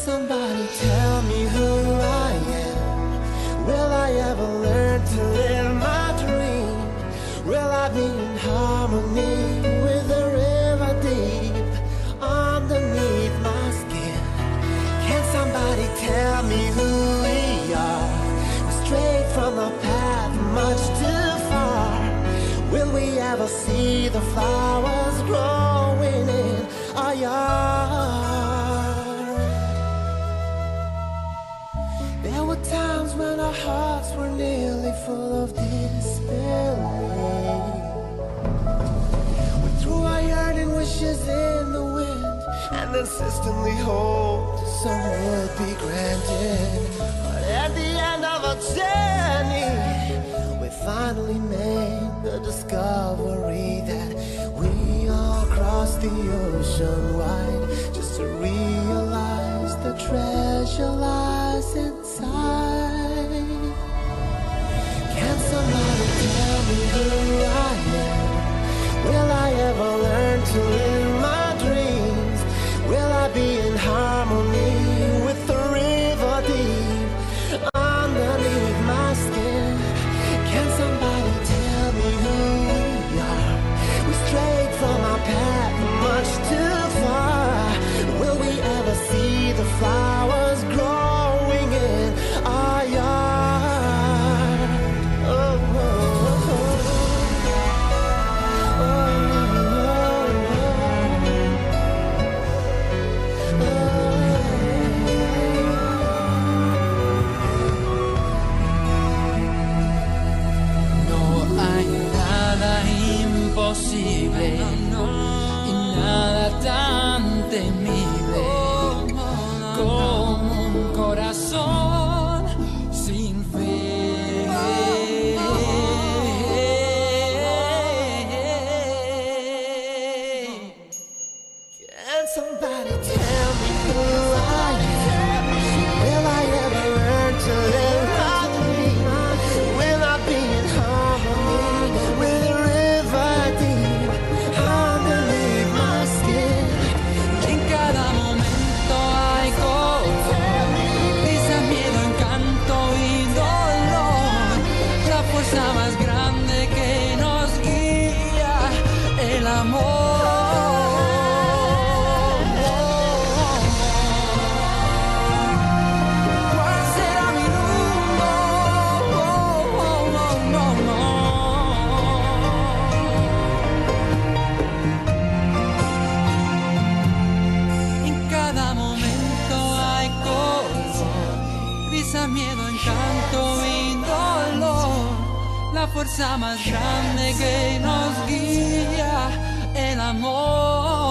somebody tell me who I am? Will I ever learn to live my dream? Will I be in harmony with the river deep underneath my skin? Can somebody tell me who we are? We're straight from the path, much too far. Will we ever see the flowers growing in our yard? There were times when our hearts were nearly full of despair. We threw our yearning wishes in the wind and insistently hoped some would be granted. But at the end of our journey, we finally made the discovery that we all crossed the ocean wide just to realize the treasure lies inside. Can somebody tell me who I am? Will I ever learn to live my dreams? Will I be in harmony with the river deep underneath my skin? Can somebody tell me who we are? We're straight from our path, much too far. Will we ever see the flowers growing in our yard? Oh, oh, oh, oh, No hay nada imposible y nada tan temible como un corazón sin fe. can somebody tell me who I am? Will I ever learn to live my dream? Will I be in harmony with the river deep underneath my skin? En cada momento hay color, risa, miedo, encanto y dolor. La fuerza más grande que nos guía, el amor. ¿Cuál será mi rumbo? En cada momento hay color, risa, miedo, encanto y dolor. La fuerza más grande que nos guía, el amor.